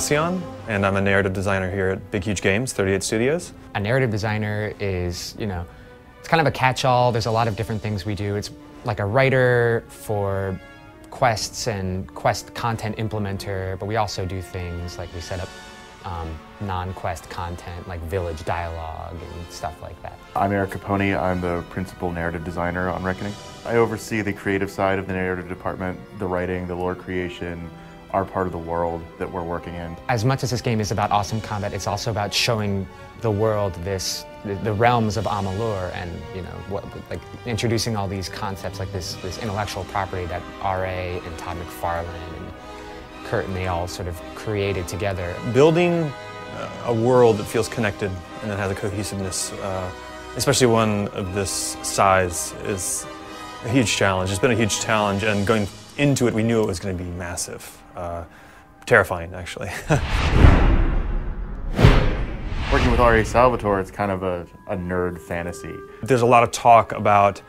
Auseon, and I'm a narrative designer here at Big Huge Games, 38 Studios. A narrative designer is, it's kind of a catch-all. There's a lot of different things we do. It's like a writer for quests and quest content implementer, but we also do things like we set up non-quest content like village dialogue and stuff like that. I'm Erik Caponi. I'm the principal narrative designer on Reckoning. I oversee the creative side of the narrative department, the writing, the lore creation, our part of the world that we're working in. As much as this game is about awesome combat, it's also about showing the world the realms of Amalur, and like introducing all these concepts like this intellectual property that R.A. and Todd McFarlane and Kurt and they all sort of created together. Building a world that feels connected and that has a cohesiveness, especially one of this size, is a huge challenge. It's been a huge challenge, and going into it, we knew it was going to be massive. Terrifying, actually. Working with R.A. Salvatore, it's kind of a nerd fantasy. There's a lot of talk about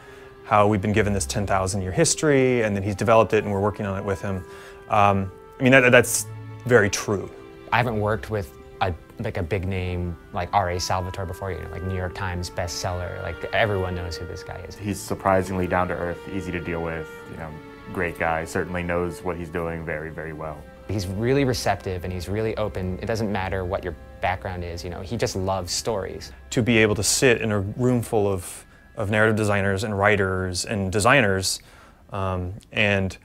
how we've been given this 10,000-year history, and that he's developed it, and we're working on it with him. I mean, that's very true. I haven't worked with a big name like R.A. Salvatore before, like New York Times bestseller. Like everyone knows who this guy is. He's surprisingly down to earth, easy to deal with. Great guy. Certainly knows what he's doing very, very well. He's really receptive and he's really open. It doesn't matter what your background is. He just loves stories. To be able to sit in a room full of narrative designers and writers and designers, and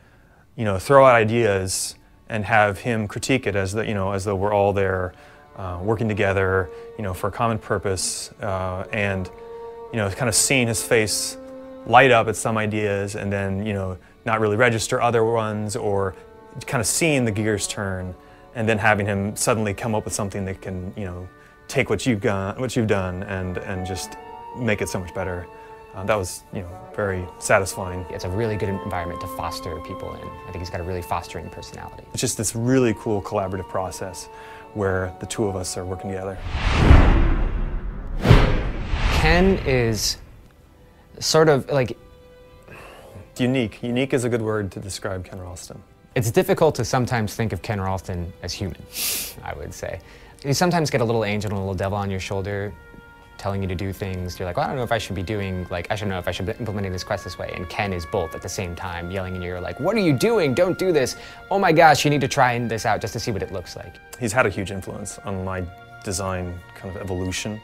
throw out ideas and have him critique it as though we're all there working together, for a common purpose, and kind of seeing his face light up at some ideas and then not really register other ones, or kind of seeing the gears turn and then having him suddenly come up with something that can take what you've done and just make it so much better. That was very satisfying. It's a really good environment to foster people in. I think he's got a really fostering personality. It's just this really cool collaborative process where the two of us are working together. Ken is sort of like unique. Unique is a good word to describe Ken Rolston. It's difficult to sometimes think of Ken Rolston as human, I would say. You sometimes get a little angel and a little devil on your shoulder telling you to do things. You're like, well, I don't know if I should be doing, I should know if I should be implementing this quest this way. And Ken is both at the same time, yelling in your ear like, what are you doing? Don't do this. Oh my gosh, you need to try this out just to see what it looks like. He's had a huge influence on my design kind of evolution.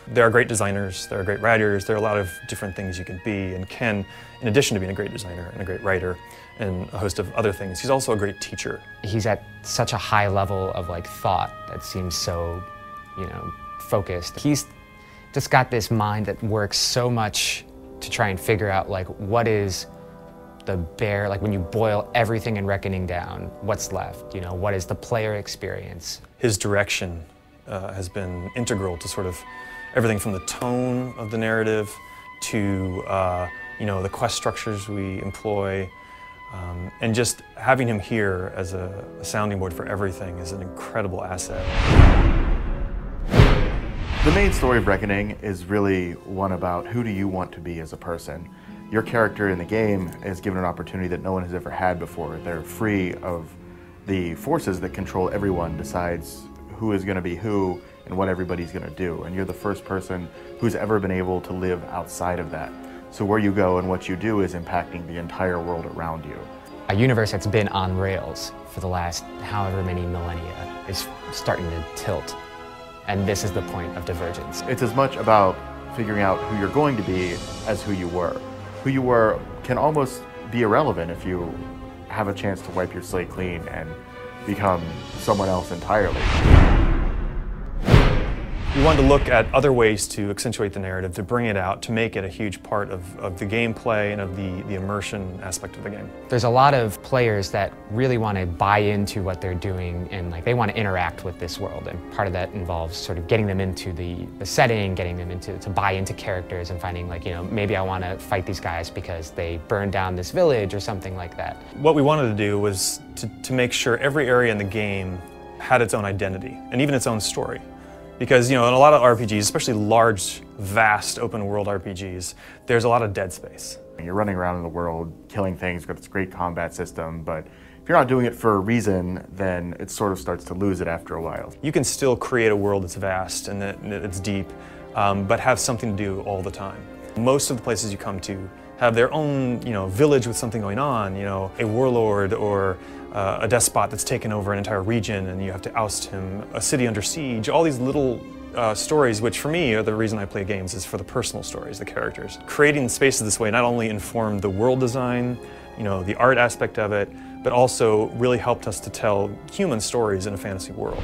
There are great designers, there are great writers, there are a lot of different things you can be, and Ken, in addition to being a great designer and a great writer and a host of other things, he's also a great teacher. He's at such a high level of thought that seems so, focused. He's just got this mind that works so much to try and figure out what is the bare, when you boil everything in Reckoning down, what's left, what is the player experience. His direction has been integral to sort of everything from the tone of the narrative to the quest structures we employ, and just having him here as a sounding board for everything is an incredible asset. The main story of Reckoning is really one about who do you want to be as a person. Your character in the game is given an opportunity that no one has ever had before. They're free of the forces that control everyone, decides who is going to be who and what everybody's going to do. And you're the first person who's ever been able to live outside of that. So where you go and what you do is impacting the entire world around you. A universe that's been on rails for the last however many millennia is starting to tilt. And this is the point of divergence. It's as much about figuring out who you're going to be as who you were. Who you were can almost be irrelevant if you have a chance to wipe your slate clean and become someone else entirely. We wanted to look at other ways to accentuate the narrative, to bring it out, to make it a huge part of the gameplay and of the immersion aspect of the game. There's a lot of players that really want to buy into what they're doing and they want to interact with this world, and part of that involves sort of getting them into the setting, getting them to buy into characters and finding maybe I want to fight these guys because they burned down this village or something like that. What we wanted to do was to make sure every area in the game had its own identity and even its own story. Because in a lot of RPGs, especially large, vast, open world RPGs, there's a lot of dead space. You're running around in the world, killing things with this great combat system, but if you're not doing it for a reason, then it sort of starts to lose it after a while. You can still create a world that's vast and that it's deep, but have something to do all the time. Most of the places you come to have their own, village with something going on, a warlord or a despot that's taken over an entire region and you have to oust him, a city under siege, all these little stories, which for me are the reason I play games, is for the personal stories, the characters. Creating spaces this way not only informed the world design, the art aspect of it, but also really helped us to tell human stories in a fantasy world.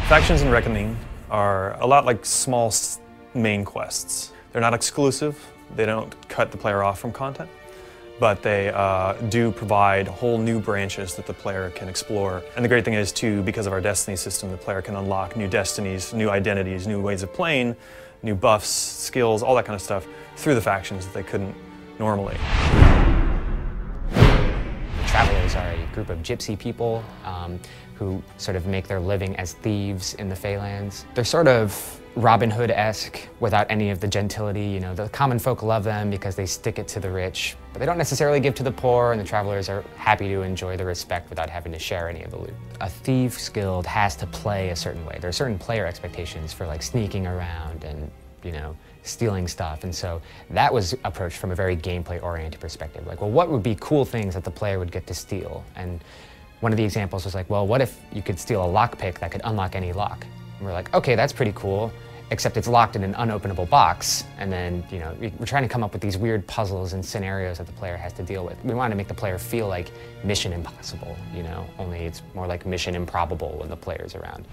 Factions and Reckoning are a lot like small main quests. They're not exclusive, they don't cut the player off from content, but they do provide whole new branches that the player can explore. And the great thing is too, because of our destiny system, the player can unlock new destinies, new identities, new ways of playing, new buffs, skills, all that kind of stuff through the factions that they couldn't normally. Travelers are a group of gypsy people who sort of make their living as thieves in the Feylands. They're sort of Robin Hood-esque without any of the gentility. The common folk love them because they stick it to the rich, but they don't necessarily give to the poor, and the travelers are happy to enjoy the respect without having to share any of the loot. A Thieves Guild has to play a certain way. There are certain player expectations for like sneaking around and stealing stuff, and so that was approached from a very gameplay-oriented perspective. Like, well, what would be cool things that the player would get to steal? And one of the examples was like, well, what if you could steal a lockpick that could unlock any lock? And we're like, okay, that's pretty cool, except it's locked in an unopenable box, and then, we're trying to come up with these weird puzzles and scenarios that the player has to deal with. We want to make the player feel like Mission Impossible, only it's more like Mission Improbable when the player's around.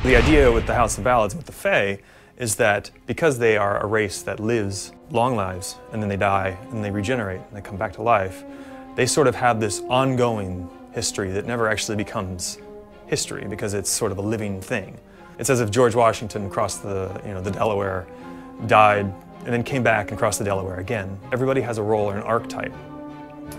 The idea with the House of Ballads, with the Fae, is that because they are a race that lives long lives, and then they die, and they regenerate, and they come back to life, they sort of have this ongoing history that never actually becomes history because it's sort of a living thing. It's as if George Washington crossed the Delaware, died, and then came back and crossed the Delaware again. Everybody has a role or an archetype,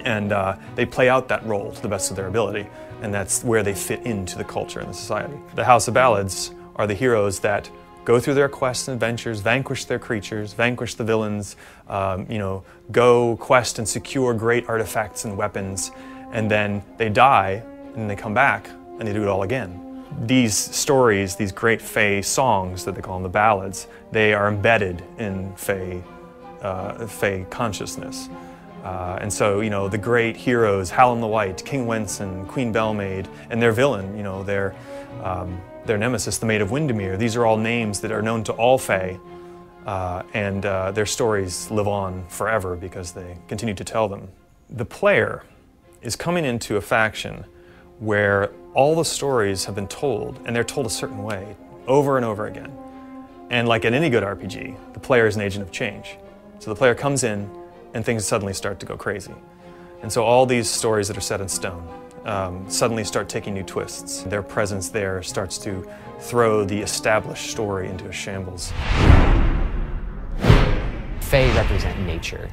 and they play out that role to the best of their ability, and that's where they fit into the culture and the society. The House of Ballads are the heroes that go through their quests and adventures, vanquish their creatures, vanquish the villains, go quest and secure great artifacts and weapons, and then they die, and then they come back, and they do it all again. These stories, these great Fae songs that they call them the ballads, they are embedded in Fae consciousness. And so, the great heroes, Hallam the White, King Wenson, Queen Belmaid, and their villain, their nemesis, the Maid of Windermere, these are all names that are known to all Fae, and their stories live on forever because they continue to tell them. The player is coming into a faction where all the stories have been told, and they're told a certain way, over and over again. And like in any good RPG, the player is an agent of change. So the player comes in, and things suddenly start to go crazy. And so all these stories that are set in stone suddenly start taking new twists. Their presence there starts to throw the established story into a shambles. Fae represent nature,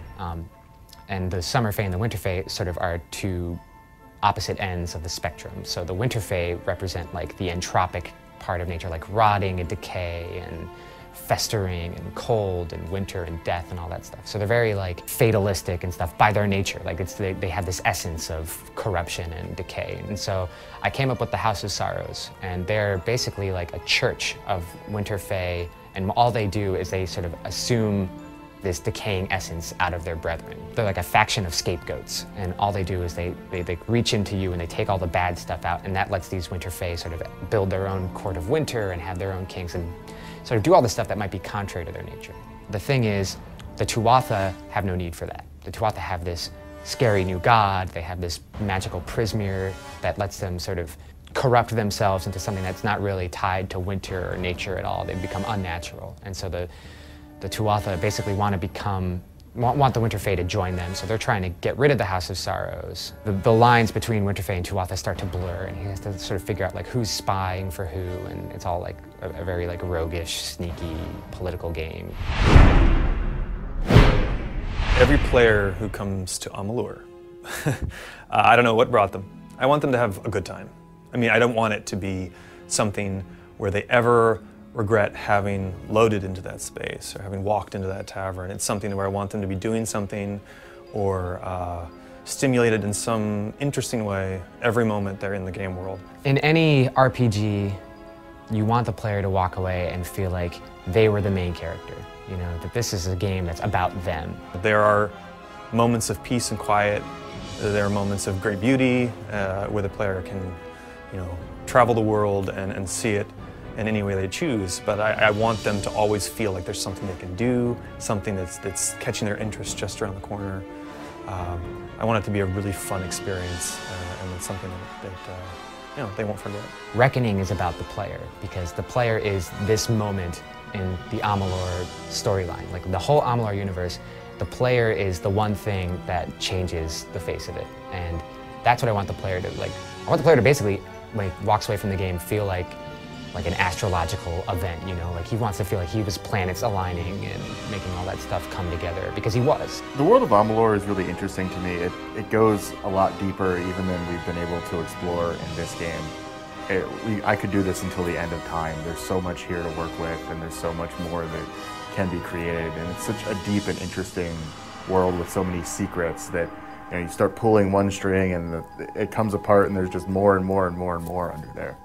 and the Summer Fae and the Winter Fae sort of are two opposite ends of the spectrum. So the Winter Fae represent like the entropic part of nature, like rotting and decay and festering and cold and winter and death and all that stuff. So they're very like fatalistic and stuff by their nature. Like they have this essence of corruption and decay. And so I came up with the House of Sorrows, and they're basically like a church of Winter Fae, and all they do is they sort of assume this decaying essence out of their brethren. They're like a faction of scapegoats, and all they do is they reach into you and they take all the bad stuff out, and that lets these Winter Fae sort of build their own court of winter and have their own kings and sort of do all the stuff that might be contrary to their nature. The thing is, the Tuatha have no need for that. The Tuatha have this scary new god, they have this magical prismere that lets them sort of corrupt themselves into something that's not really tied to winter or nature at all. They become unnatural. And so the Tuatha basically want the Winter Fae to join them, so they're trying to get rid of the House of Sorrows. The lines between Winter Fae and Tuatha start to blur, and he has to sort of figure out like who's spying for who, and it's all like a very like roguish, sneaky political game. Every player who comes to Amalur, I don't know what brought them. I want them to have a good time. I mean, I don't want it to be something where they ever regret having loaded into that space or having walked into that tavern. It's something where I want them to be doing something or stimulated in some interesting way every moment they're in the game world. In any RPG, you want the player to walk away and feel like they were the main character. You know, that this is a game that's about them. There are moments of peace and quiet. There are moments of great beauty where the player can, you know, travel the world and see it in any way they choose. But I want them to always feel like there's something they can do, something that's catching their interest just around the corner. I want it to be a really fun experience, and it's something that you know, they won't forget. Reckoning is about the player, because the player is this moment in the Amalur storyline. Like the whole Amalur universe, the player is the one thing that changes the face of it. And that's what I want the player to, like, I want the player to basically, when he walks away from the game, feel like an astrological event, you know? Like he wants to feel like he was planets aligning and making all that stuff come together, because he was. The world of Amalur is really interesting to me. It goes a lot deeper even than we've been able to explore in this game. I could do this until the end of time. There's so much here to work with, and there's so much more that can be created. And it's such a deep and interesting world with so many secrets that, you know, you start pulling one string and it comes apart, and there's just more and more and more and more under there.